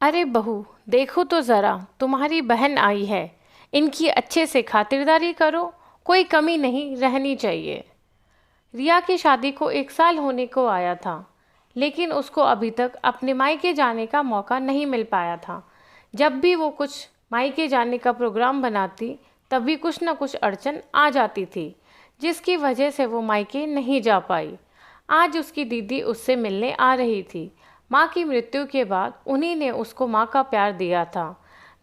अरे बहू, देखो तो ज़रा, तुम्हारी बहन आई है। इनकी अच्छे से खातिरदारी करो, कोई कमी नहीं रहनी चाहिए। रिया की शादी को 1 साल होने को आया था, लेकिन उसको अभी तक अपने मायके जाने का मौका नहीं मिल पाया था। जब भी वो कुछ मायके जाने का प्रोग्राम बनाती, तभी कुछ न कुछ अड़चन आ जाती थी, जिसकी वजह से वो मायके नहीं जा पाई। आज उसकी दीदी उससे मिलने आ रही थी। माँ की मृत्यु के बाद उन्हीं ने उसको माँ का प्यार दिया था।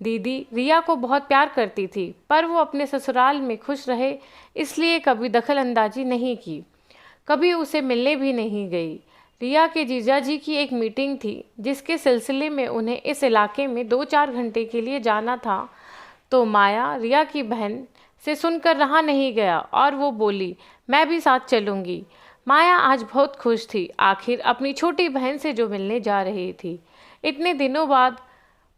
दीदी रिया को बहुत प्यार करती थी, पर वो अपने ससुराल में खुश रहे इसलिए कभी दखल अंदाजी नहीं की, कभी उसे मिलने भी नहीं गई। रिया के जीजाजी की एक मीटिंग थी, जिसके सिलसिले में उन्हें इस इलाके में 2-4 घंटे के लिए जाना था। तो माया रिया की बहन से सुनकर रहा नहीं गया और वो बोली, मैं भी साथ चलूँगी। माया आज बहुत खुश थी, आखिर अपनी छोटी बहन से जो मिलने जा रही थी इतने दिनों बाद।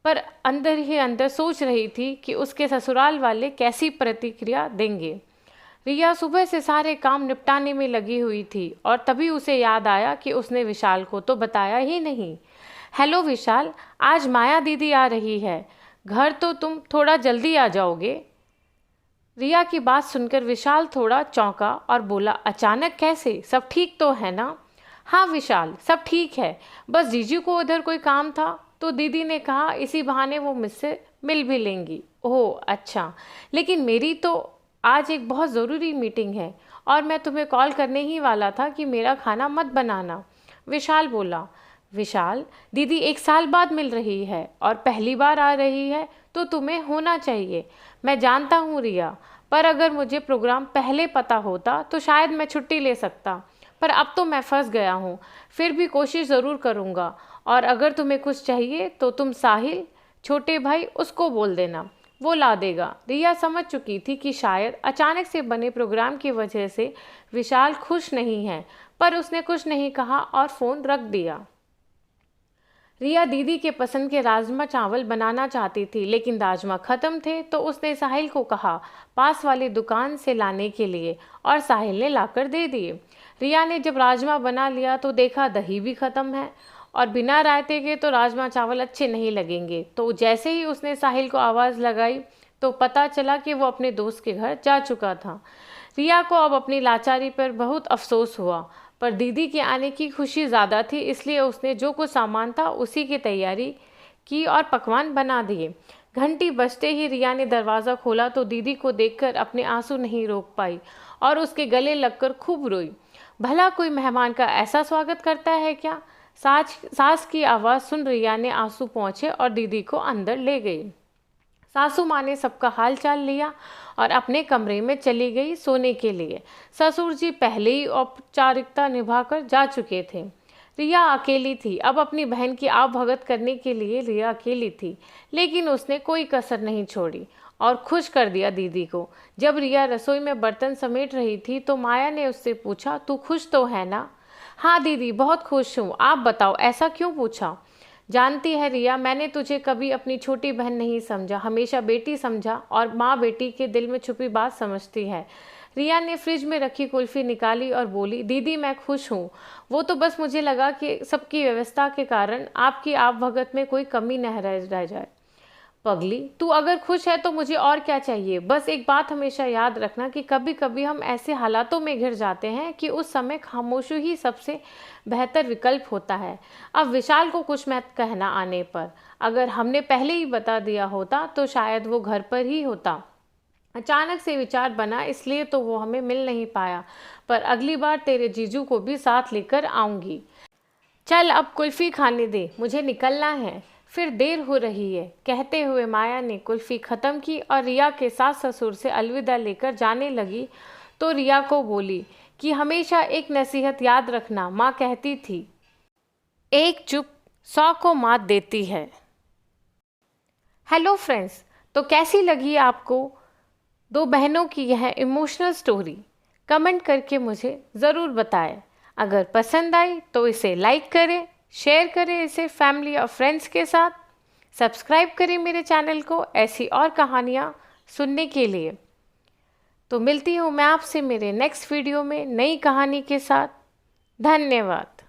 पर अंदर ही अंदर सोच रही थी कि उसके ससुराल वाले कैसी प्रतिक्रिया देंगे। रिया सुबह से सारे काम निपटाने में लगी हुई थी और तभी उसे याद आया कि उसने विशाल को तो बताया ही नहीं। हेलो विशाल, आज माया दीदी आ रही है, घर तो तुम थोड़ा जल्दी आ जाओगे। रिया की बात सुनकर विशाल थोड़ा चौंका और बोला, अचानक कैसे, सब ठीक तो है ना? हाँ विशाल, सब ठीक है, बस जीजू को उधर कोई काम था तो दीदी ने कहा इसी बहाने वो मुझसे मिल भी लेंगी। ओह अच्छा, लेकिन मेरी तो आज एक बहुत ज़रूरी मीटिंग है और मैं तुम्हें कॉल करने ही वाला था कि मेरा खाना मत बनाना। विशाल बोला, विशाल दीदी 1 साल बाद मिल रही है और पहली बार आ रही है तो तुम्हें होना चाहिए। मैं जानता हूँ रिया, पर अगर मुझे प्रोग्राम पहले पता होता तो शायद मैं छुट्टी ले सकता, पर अब तो मैं फंस गया हूँ। फिर भी कोशिश ज़रूर करूँगा और अगर तुम्हें कुछ चाहिए तो तुम साहिल, छोटे भाई, उसको बोल देना, वो ला देगा। रिया समझ चुकी थी कि शायद अचानक से बने प्रोग्राम की वजह से विशाल खुश नहीं है, पर उसने कुछ नहीं कहा और फ़ोन रख दिया। रिया दीदी के पसंद के राजमा चावल बनाना चाहती थी, लेकिन राजमा ख़त्म थे तो उसने साहिल को कहा पास वाली दुकान से लाने के लिए और साहिल ने लाकर दे दिए। रिया ने जब राजमा बना लिया तो देखा दही भी ख़त्म है और बिना रायते के तो राजमा चावल अच्छे नहीं लगेंगे। तो जैसे ही उसने साहिल को आवाज़ लगाई तो पता चला कि वो अपने दोस्त के घर जा चुका था। रिया को अब अपनी लाचारी पर बहुत अफसोस हुआ, पर दीदी के आने की खुशी ज़्यादा थी, इसलिए उसने जो कुछ सामान था उसी की तैयारी की और पकवान बना दिए। घंटी बजते ही रिया ने दरवाज़ा खोला तो दीदी को देखकर अपने आंसू नहीं रोक पाई और उसके गले लगकर खूब रोई। भला कोई मेहमान का ऐसा स्वागत करता है क्या? सास की आवाज़ सुन रिया ने आंसू पोंछे और दीदी को अंदर ले गई। सासू माँ ने सबका हाल चाल लिया और अपने कमरे में चली गई सोने के लिए। ससुर जी पहले ही औपचारिकता निभाकर जा चुके थे। रिया अकेली थी। अब अपनी बहन की आवभगत करने के लिए रिया अकेली थी, लेकिन उसने कोई कसर नहीं छोड़ी और खुश कर दिया दीदी को। जब रिया रसोई में बर्तन समेट रही थी तो माया ने उससे पूछा, तू खुश तो है ना? हाँ दीदी, बहुत खुश हूँ, आप बताओ, ऐसा क्यों पूछा? जानती है रिया, मैंने तुझे कभी अपनी छोटी बहन नहीं समझा, हमेशा बेटी समझा और माँ बेटी के दिल में छुपी बात समझती है। रिया ने फ्रिज में रखी कुल्फ़ी निकाली और बोली, दीदी मैं खुश हूँ, वो तो बस मुझे लगा कि सबकी व्यवस्था के कारण आपकी आप भगत में कोई कमी न रह जाए। पगली, तू अगर खुश है तो मुझे और क्या चाहिए। बस एक बात हमेशा याद रखना कि कभी कभी हम ऐसे हालातों में घिर जाते हैं कि उस समय खामोशी ही सबसे बेहतर विकल्प होता है। अब विशाल को कुछ मत कहना आने पर, अगर हमने पहले ही बता दिया होता तो शायद वो घर पर ही होता। अचानक से विचार बना इसलिए तो वो हमें मिल नहीं पाया, पर अगली बार तेरे जीजू को भी साथ लेकर आऊँगी। चल अब कुल्फ़ी खाने दे, मुझे निकलना है, फिर देर हो रही है। कहते हुए माया ने कुल्फ़ी ख़त्म की और रिया के सास ससुर से अलविदा लेकर जाने लगी तो रिया को बोली कि हमेशा एक नसीहत याद रखना, माँ कहती थी, एक चुप 100 को मात देती है। हेलो फ्रेंड्स, तो कैसी लगी आपको दो बहनों की यह इमोशनल स्टोरी? कमेंट करके मुझे ज़रूर बताएं। अगर पसंद आई तो इसे लाइक करें, शेयर करें इसे फैमिली और फ्रेंड्स के साथ, सब्सक्राइब करें मेरे चैनल को ऐसी और कहानियाँ सुनने के लिए। तो मिलती हूँ मैं आपसे मेरे नेक्स्ट वीडियो में नई कहानी के साथ। धन्यवाद।